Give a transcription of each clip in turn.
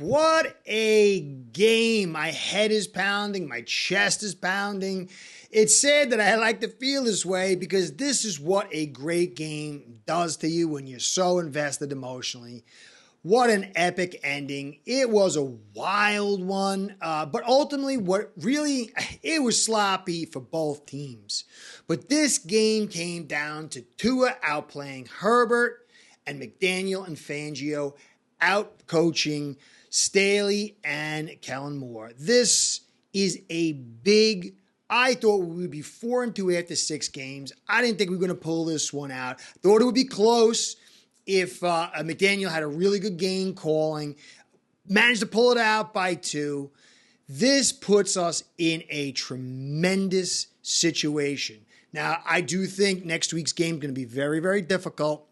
What a game. My head is pounding. My chest is pounding. It's sad that I like to feel this way because this is what a great game does to you when you're so invested emotionally. What an epic ending. It was a wild one, but ultimately it was sloppy for both teams. But this game came down to Tua outplaying Herbert and McDaniel and Fangio outcoaching Staley and Kellen Moore. This is a big, I thought we would be 4-2 after 6 games. I didn't think we were going to pull this one out. Thought it would be close if McDaniel had a really good game calling, managed to pull it out by 2. This puts us in a tremendous situation. Now, I do think next week's game is going to be very, very difficult,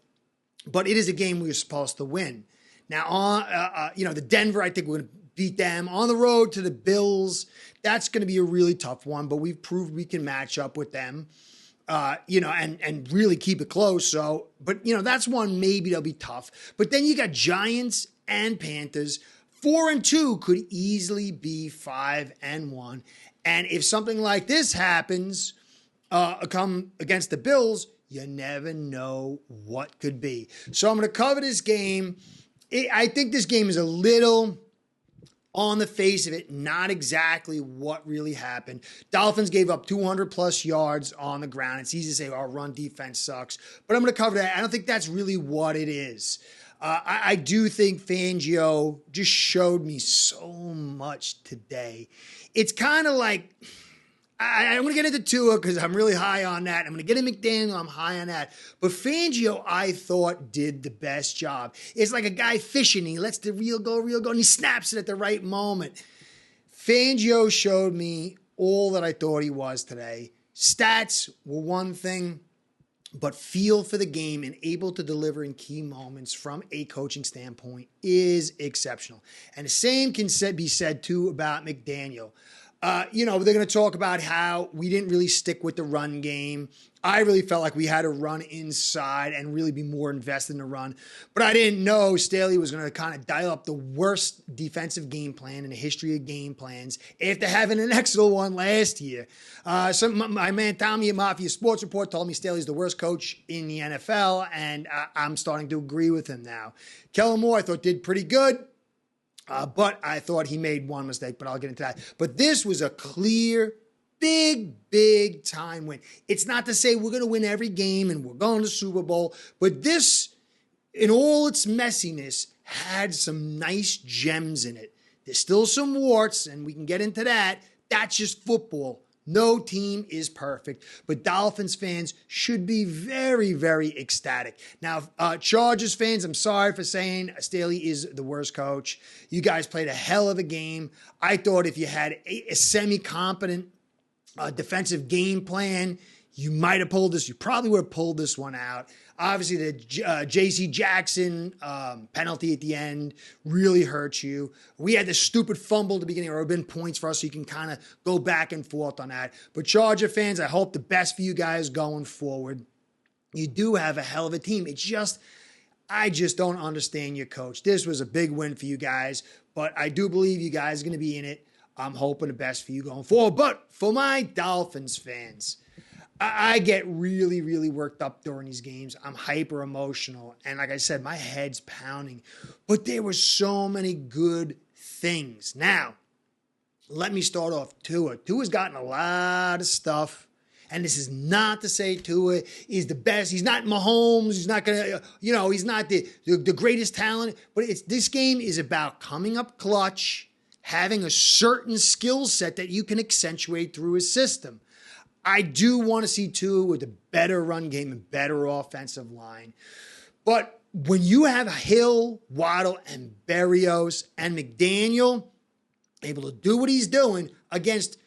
but it is a game we were supposed to win. Now, the Denver, I think we're going to beat them. On the road to the Bills, that's going to be a really tough one, but we've proved we can match up with them, and really keep it close. So, but, that's one maybe that'll be tough. But then you got Giants and Panthers. 4-2 could easily be 5-1. And if something like this happens, come against the Bills, you never know what could be. So I'm going to cover this game. I think this game is a little, on the face of it, not exactly what really happened. Dolphins gave up 200-plus yards on the ground. It's easy to say, our run defense sucks. But I'm going to cover that. I don't think that's really what it is. I do think Fangio just showed me so much today. It's kind of like, I'm going to get into Tua because I'm really high on that. I'm going to get into McDaniel. I'm high on that. But Fangio, I thought, did the best job. It's like a guy fishing. He lets the reel go, and he snaps it at the right moment. Fangio showed me all that I thought he was today. Stats were one thing, but feel for the game and able to deliver in key moments from a coaching standpoint is exceptional. And the same can be said, too, about McDaniel. They're going to talk about how we didn't really stick with the run game. I really felt like we had to run inside and really be more invested in the run. But I didn't know Staley was going to kind of dial up the worst defensive game plan in the history of game plans after having an excellent one last year. My man Tommy at Mafia Sports Report told me Staley's the worst coach in the NFL, and I'm starting to agree with him now. Kellen Moore, I thought, did pretty good. But I thought he made one mistake, but I'll get into that. But this was a clear, big time win. It's not to say we're going to win every game and we're going to the Super Bowl, but this, in all its messiness, had some nice gems in it. There's still some warts, and we can get into that. That's just football. No team is perfect, but Dolphins fans should be very, very ecstatic. Now, Chargers fans, I'm sorry for saying Staley is the worst coach. You guys played a hell of a game. I thought if you had a semi-competent defensive game plan, you might have pulled this. You probably would have pulled this one out. Obviously, the J.C. Jackson penalty at the end really hurt you. We had this stupid fumble at the beginning. There have been points for us, so you can kind of go back and forth on that. But Charger fans, I hope the best for you guys going forward. You do have a hell of a team. I just don't understand your coach. This was a big win for you guys, but I do believe you guys are going to be in it. I'm hoping the best for you going forward. But for my Dolphins fans, I get really, really worked up during these games. I'm hyper emotional. And like I said, my head's pounding. But there were so many good things. Now, let me start off Tua. Tua's gotten a lot of stuff. And this is not to say Tua is the best. He's not Mahomes. He's not going to, he's not the greatest talent. But this game is about coming up clutch, having a certain skill set that you can accentuate through his system. I do want to see Tua with a better run game and better offensive line. But when you have Hill, Waddle, and Berrios and McDaniel able to do what he's doing against,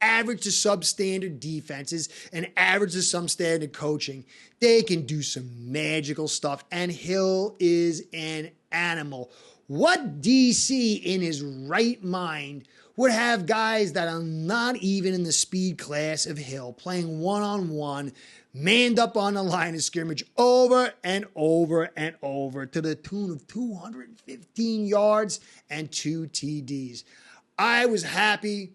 average to substandard defenses and average to some standard coaching, they can do some magical stuff. And Hill is an animal. What DC in his right mind would have guys that are not even in the speed class of Hill playing one-on-one, manned up on the line of scrimmage over and over and over to the tune of 215 yards and 2 TDs. I was happy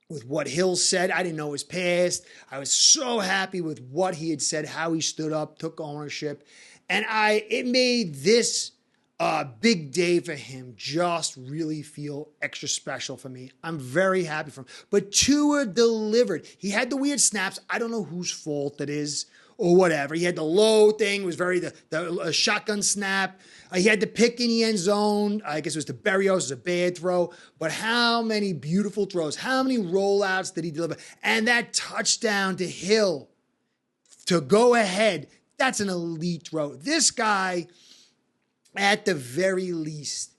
with what Hill said. I didn't know his past. I was so happy with what he had said, how he stood up, took ownership. And it made this big day for him just really feel extra special for me. I'm very happy for him. But Tua delivered. He had the weird snaps. I don't know whose fault it is or whatever. He had the low thing. It was the shotgun snap. He had the pick in the end zone. I guess it was to Berrios. It was a bad throw. But how many beautiful throws. How many rollouts did he deliver? And that touchdown to Hill to go ahead. That's an elite throw. This guy, at the very least,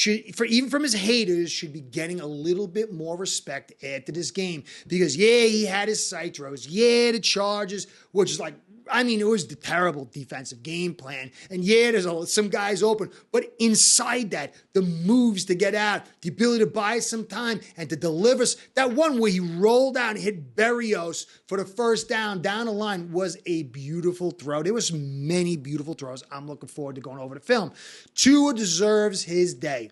even from his haters, should be getting a little bit more respect after this game. Because, yeah, he had his sight throws. Yeah, the Chargers, which is it was the terrible defensive game plan. And, yeah, there's some guys open. But inside that, the moves to get out, the ability to buy some time and to deliver. That one where he rolled out and hit Berrios for the first down the line was a beautiful throw. There was many beautiful throws. I'm looking forward to going over the film. Tua deserves his day.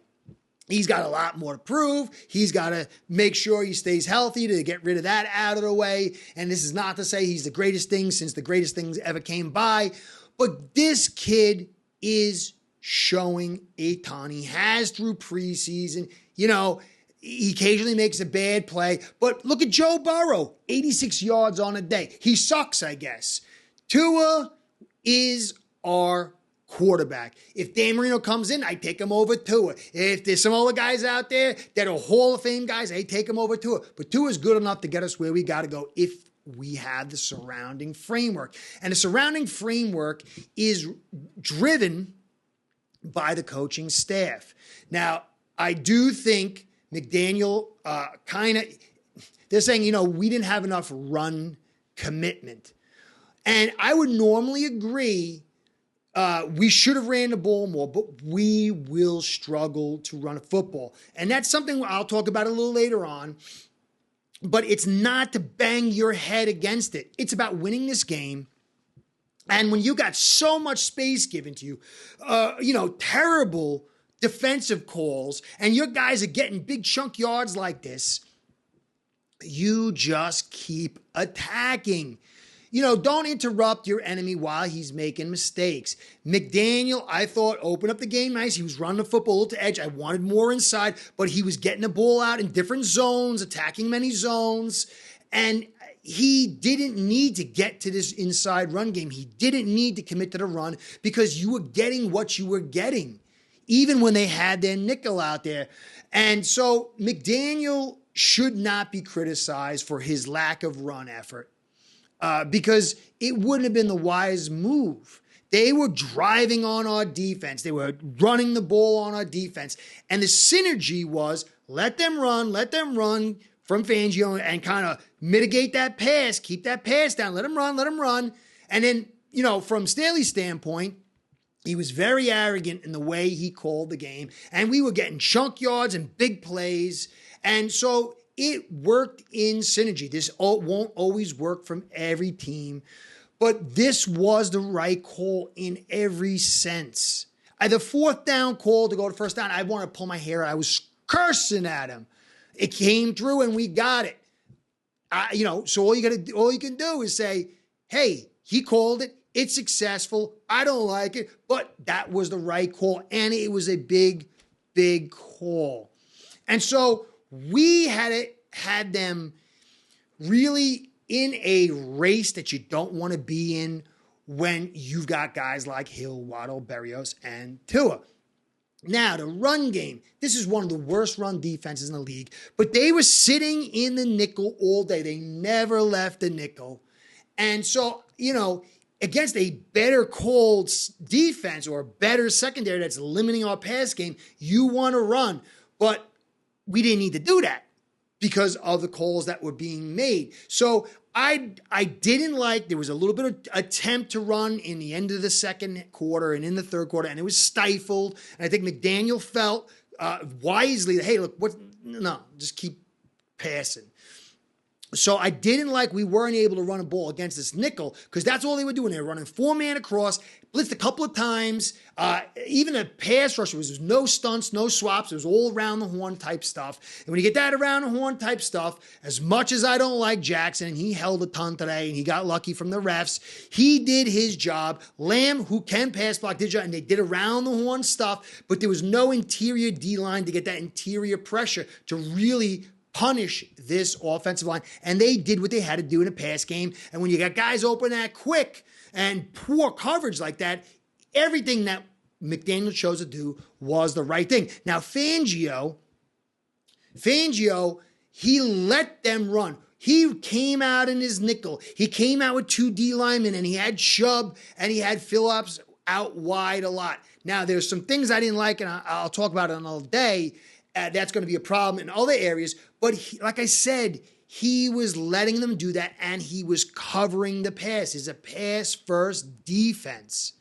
He's got a lot more to prove. He's got to make sure he stays healthy to get rid of that out of the way. And this is not to say he's the greatest thing since the greatest things ever came by. But this kid is showing a ton. He has through preseason. He occasionally makes a bad play. But look at Joe Burrow, 86 yards on a day. He sucks, I guess. Tua is our quarterback. If Dan Marino comes in, I take him over Tua. If there's some other guys out there that are Hall of Fame guys, I take him over Tua. But Tua is good enough to get us where we got to go if we have the surrounding framework. And the surrounding framework is driven by the coaching staff. Now, I do think McDaniel they're saying, we didn't have enough run commitment. And I would normally agree. We should have ran the ball more, but we will struggle to run a football. And that's something I'll talk about a little later on. But it's not to bang your head against it. It's about winning this game. And when you got so much space given to you, terrible defensive calls, and your guys are getting big chunk yards like this, you just keep attacking. Don't interrupt your enemy while he's making mistakes. McDaniel, I thought, opened up the game nice. He was running the football to edge. I wanted more inside, but he was getting the ball out in different zones, attacking many zones. And he didn't need to get to this inside run game. He didn't need to commit to the run because you were getting what you were getting, even when they had their nickel out there. And so McDaniel should not be criticized for his lack of run effort. Because it wouldn't have been the wise move. They were driving on our defense. They were running the ball on our defense. And the synergy was let them run from Fangio and kind of mitigate that pass, keep that pass down, let them run. And then, from Staley's standpoint, he was very arrogant in the way he called the game. And we were getting chunk yards and big plays. And so it worked in synergy. This won't always work from every team, but this was the right call in every sense. The fourth down call to go to first down, I want to pull my hair out. I was cursing at him. It came through and we got it. So all you can do is say, hey, he called it. It's successful. I don't like it, but that was the right call. And it was a big, big call. And so we had them really in a race that you don't want to be in when you've got guys like Hill, Waddle, Berrios, and Tua. Now, the run game, this is one of the worst run defenses in the league, but they were sitting in the nickel all day. They never left the nickel. And so, against a better called defense or a better secondary that's limiting our pass game, you want to run. But we didn't need to do that because of the calls that were being made. So I didn't like, there was a little bit of attempt to run in the end of the second quarter and in the third quarter, and it was stifled. And I think McDaniel felt wisely that, hey, look, no, just keep passing. So I didn't like we weren't able to run a ball against this nickel because that's all they were doing. They were running 4-man across, blitzed a couple of times. Even a pass rush was no stunts, no swaps. It was all around the horn type stuff. And when you get that around the horn type stuff, as much as I don't like Jackson, and he held a ton today and he got lucky from the refs, he did his job. Lamb, who can pass block, did job, and they did around the horn stuff, but there was no interior D-line to get that interior pressure to really punish this offensive line. And they did what they had to do in a pass game. And when you got guys open that quick and poor coverage like that, everything that McDaniel chose to do was the right thing. Now, Fangio, he let them run. He came out in his nickel. He came out with 2 D linemen, and he had Chubb and he had Phillips out wide a lot. Now, there's some things I didn't like, and I'll talk about it another day. That's going to be a problem in other areas. But like I said, he was letting them do that, and he was covering the pass. It's a pass-first defense.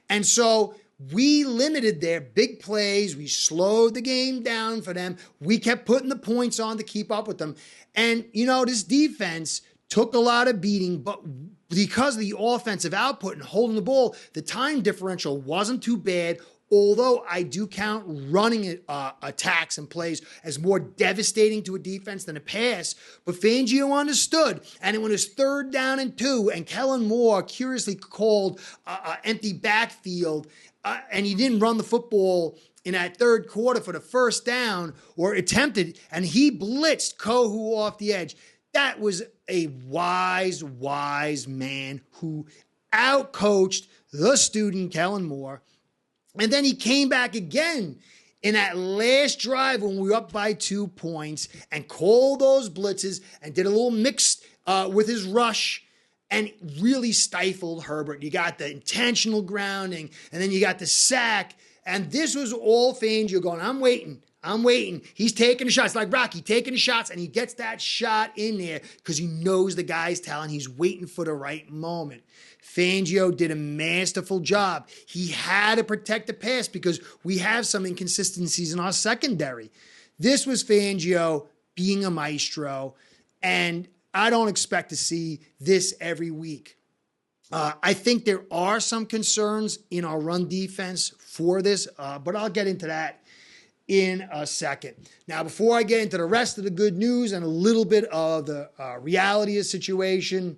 And so we limited their big plays. We slowed the game down for them. We kept putting the points on to keep up with them. And, this defense took a lot of beating, but because of the offensive output and holding the ball, the time differential wasn't too bad. Although I do count running attacks and plays as more devastating to a defense than a pass, but Fangio understood. And when it was 3rd down and 2, and Kellen Moore curiously called empty backfield, and he didn't run the football in that 3rd quarter for the 1st down, or attempted, and he blitzed Kohu off the edge. That was a wise man who outcoached the student, Kellen Moore. And then he came back again in that last drive when we were up by 2 points and called those blitzes and did a little mix with his rush and really stifled Herbert. You got the intentional grounding, and then you got the sack. And this was all Fangio going, I'm waiting. He's taking the shots, like Rocky, taking the shots, and he gets that shot in there because he knows the guy's talent. He's waiting for the right moment. Fangio did a masterful job. He had to protect the pass because we have some inconsistencies in our secondary. This was Fangio being a maestro, and I don't expect to see this every week. I think there are some concerns in our run defense for this, but I'll get into that in a second. Now, before I get into the rest of the good news and a little bit of the reality of the situation,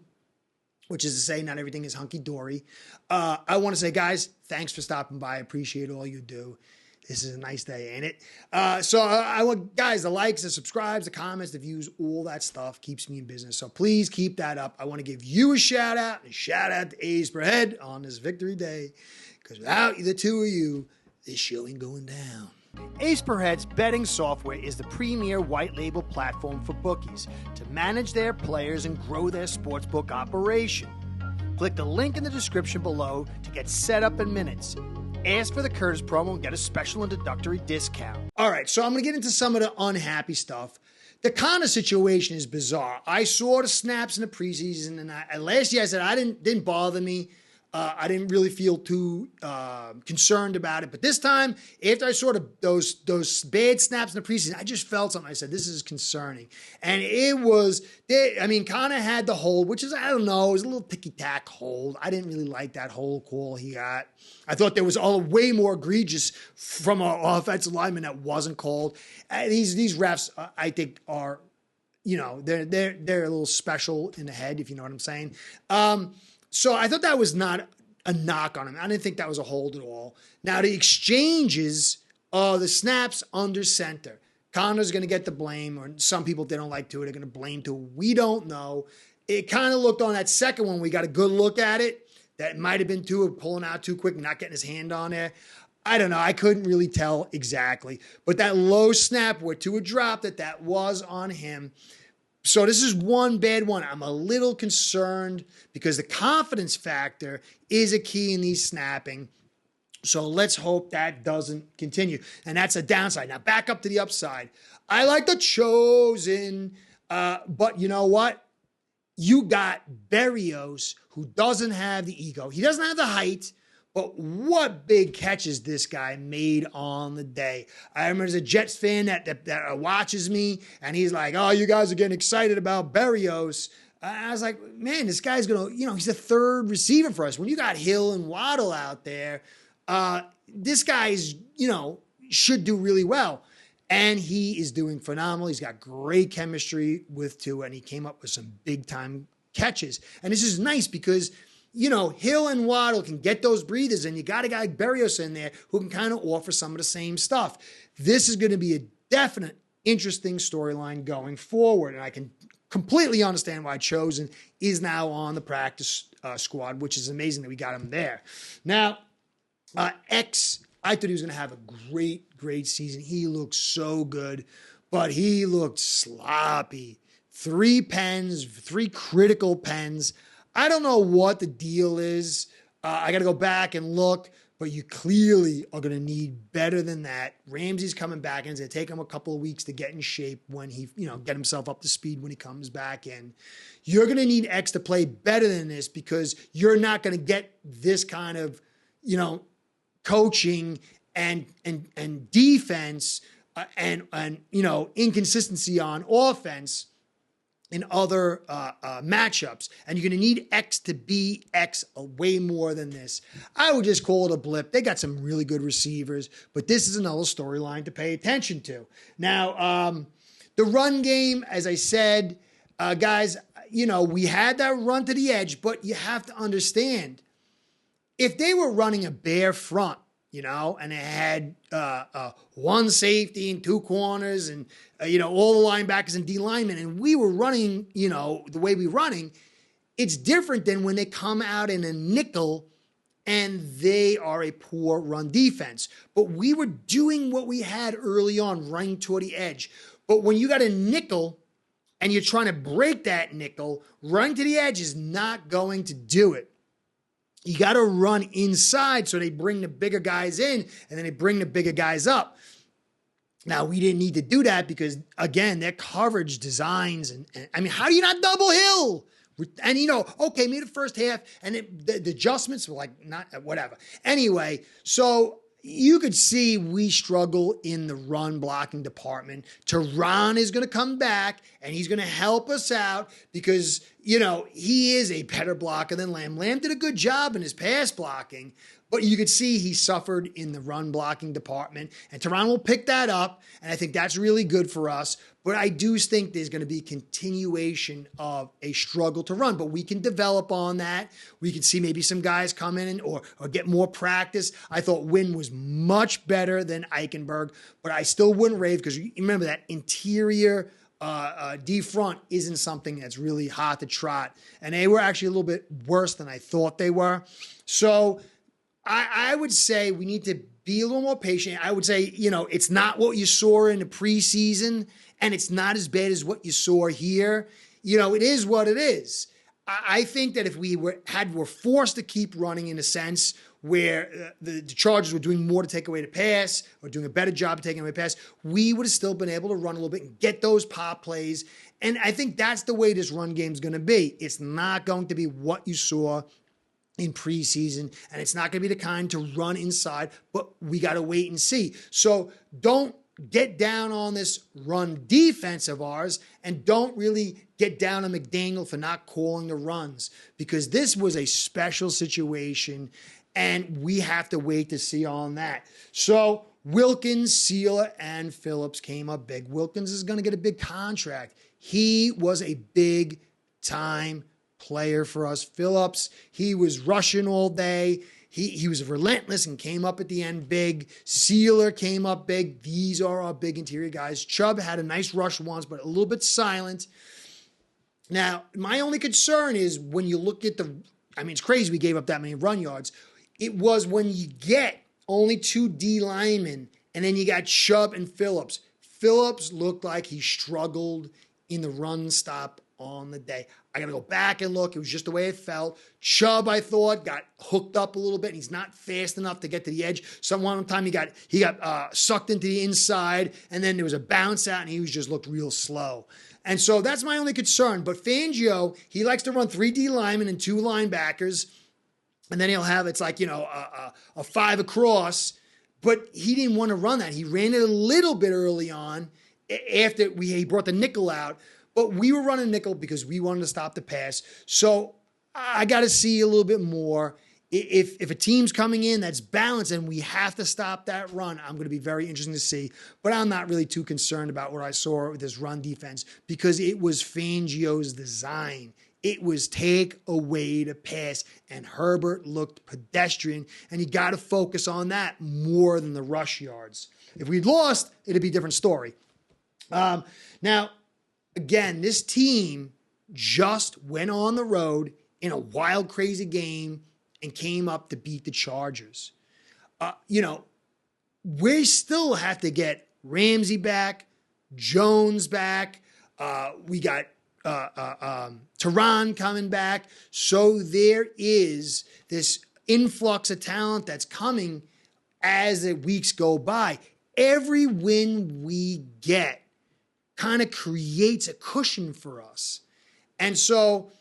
which is to say not everything is hunky-dory, I want to say, guys, thanks for stopping by. I appreciate all you do. This is a nice day, ain't it? So I want, guys, the likes, the subscribes, the comments, the views, all that stuff keeps me in business. So please keep that up. I want to give you a shout out and a shout out to A's per head on this victory day, because without the 2 of you, this show ain't going down. Ace Per Head's betting software is the premier white label platform for bookies to manage their players and grow their sportsbook operation. Click the link in the description below to get set up in minutes. Ask for the Curtis promo and get a special introductory discount. All right, so I'm going to get into some of the unhappy stuff. The Connor situation is bizarre. I saw the snaps in the preseason, and last year I said didn't bother me. I didn't really feel too concerned about it. But this time, after I saw those bad snaps in the preseason, I just felt something. I said, this is concerning. And it was, Connor had the hold, which is, I don't know, it was a little ticky-tack hold. I didn't really like that hold call he got. I thought there was way more egregious from our offensive lineman that wasn't called. These refs, I think, are, they're a little special in the head, if you know what I'm saying. So I thought that was not a knock on him. I didn't think that was a hold at all. Now, the exchanges of the snaps under center. Connor's going to get the blame, or some people they don't like to. They're going to blame to. We don't know. It kind of looked on that second one. We got a good look at it. That might have been Tua pulling out too quick and not getting his hand on there. I don't know. I couldn't really tell exactly. But that low snap where Tua dropped it, that was on him. So this is one bad one. I'm a little concerned because the confidence factor is a key in these snapping. So let's hope that doesn't continue. And that's a downside. Now back up to the upside. I like the chosen, but you know what? You got Berrios, who doesn't have the ego. He doesn't have the height, But what big catches this guy made on the day. I remember there's a Jets fan that watches me, and he's like, oh, you guys are getting excited about Berrios. I was like, man, this guy's going to, he's the third receiver for us. When you got Hill and Waddle out there, this guy's, should do really well. And he is doing phenomenal. He's got great chemistry with Tua, and he came up with some big-time catches. And this is nice because, Hill and Waddle can get those breathers, and you got a guy like Berrios in there who can kind of offer some of the same stuff. This is going to be a definite interesting storyline going forward, and I can completely understand why Chosen is now on the practice squad, which is amazing that we got him there. Now, X, I thought he was going to have a great season. He looked so good, but he looked sloppy. 3 pens, 3 critical pens. I don't know what the deal is. I got to go back and look, but you clearly are going to need better than that. Ramsey's coming back, and it's going to take him a couple of weeks to get in shape when he, get himself up to speed when he comes back in. You're going to need X to play better than this because you're not going to get this kind of, coaching and defense and inconsistency on offense in other matchups. And you're going to need X to be X way more than this. I would just call it a blip. They got some really good receivers, but this is another storyline to pay attention to. Now, the run game, as I said, guys, we had that run to the edge, but you have to understand, if they were running a bare front, and they had one safety and 2 corners and, all the linebackers and D linemen, and we were running, the way we're running, it's different than when they come out in a nickel and they are a poor run defense. But we were doing what we had early on, running toward the edge. But when you got a nickel and you're trying to break that nickel, running to the edge is not going to do it. You got to run inside so they bring the bigger guys in and then they bring the bigger guys up. Now, we didn't need to do that because, again, their coverage designs and how do you not double Hill? And, okay, maybe the first half and the adjustments were like not whatever. Anyway, so you could see we struggle in the run blocking department. Tehran is going to come back and he's going to help us out because, he is a better blocker than Lamb. Lamb did a good job in his pass blocking, but you could see he suffered in the run blocking department, and Tehran will pick that up, and I think that's really good for us. But I do think there's going to be a continuation of a struggle to run, but we can develop on that. We can see maybe some guys come in or get more practice. I thought Wynn was much better than Eichenberg, but I still wouldn't rave because you remember that interior D front isn't something that's really hard to trot. And they were actually a little bit worse than I thought they were. So I would say we need to be a little more patient. I would say, it's not what you saw in the preseason, and it's not as bad as what you saw here. It is what it is. I think that if we were forced to keep running in a sense where the Chargers were doing more to take away the pass or doing a better job of taking away the pass, we would have still been able to run a little bit and get those pop plays. And I think that's the way this run game is going to be. It's not going to be what you saw in preseason, and it's not going to be the kind to run inside, but we got to wait and see. So don't get down on this run defense of ours, and don't really get down on McDaniel for not calling the runs, because this was a special situation, and we have to wait to see on that. So Wilkins, Sealer, and Phillips came up big. Wilkins is going to get a big contract. He was a big-time player for us. Phillips, he was rushing all day. He was relentless and came up at the end big. Sealer came up big. These are our big interior guys. Chubb had a nice rush once, but a little bit silent. Now, my only concern is when you look at it's crazy we gave up that many run yards. It was when you get only 2 D linemen, and then you got Chubb and Phillips. Phillips looked like he struggled in the run stop on the day. I got to go back and look. It was just the way it felt. Chubb, I thought, got hooked up a little bit. And he's not fast enough to get to the edge. One time he got sucked into the inside, and then there was a bounce out, and he just looked real slow. And so that's my only concern. But Fangio, he likes to run 3 D linemen and 2 linebackers. and then he'll have, it's like, a 5 across, but he didn't want to run that. He ran it a little bit early on after he brought the nickel out, but we were running nickel because we wanted to stop the pass. So I got to see a little bit more. If a team's coming in that's balanced and we have to stop that run, I'm going to be very interesting to see. But I'm not really too concerned about what I saw with this run defense because it was Fangio's design. It was take away the pass, and Herbert looked pedestrian, and you got to focus on that more than the rush yards. If we'd lost, it'd be a different story. Now, again, this team just went on the road in a wild, crazy game and came up to beat the Chargers. We still have to get Ramsey back, Jones back. We got Tehran coming back. So there is this influx of talent that's coming as the weeks go by. Every win we get kind of creates a cushion for us. And so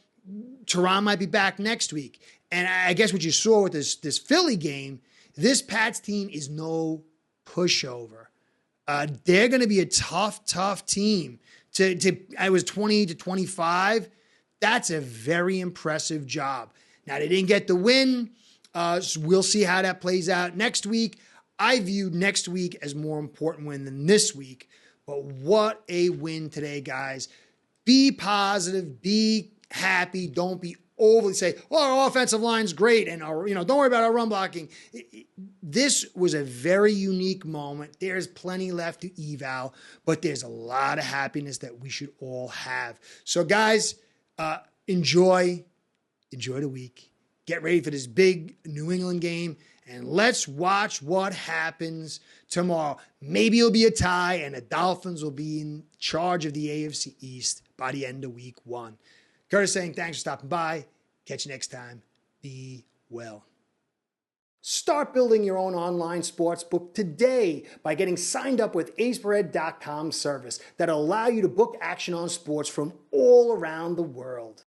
Tehran might be back next week. And I guess what you saw with this Philly game, this Pats team is no pushover. They're going to be a tough team. I was 20-25. That's a very impressive job. Now, they didn't get the win. So we'll see how that plays out next week. I view next week as more important win than this week. But what a win today, guys. Be positive. Be happy. Don't be overly say, well, our offensive line's great and don't worry about our run blocking. This was a very unique moment. There's plenty left to eval, but there's a lot of happiness that we should all have. So guys, enjoy the week. Get ready for this big New England game, and let's watch what happens tomorrow. Maybe it'll be a tie, and the Dolphins will be in charge of the AFC East by the end of week 1. Curtis saying thanks for stopping by. Catch you next time. Be well. Start building your own online sportsbook today by getting signed up with aceperhead.com service that'll allow you to book action on sports from all around the world.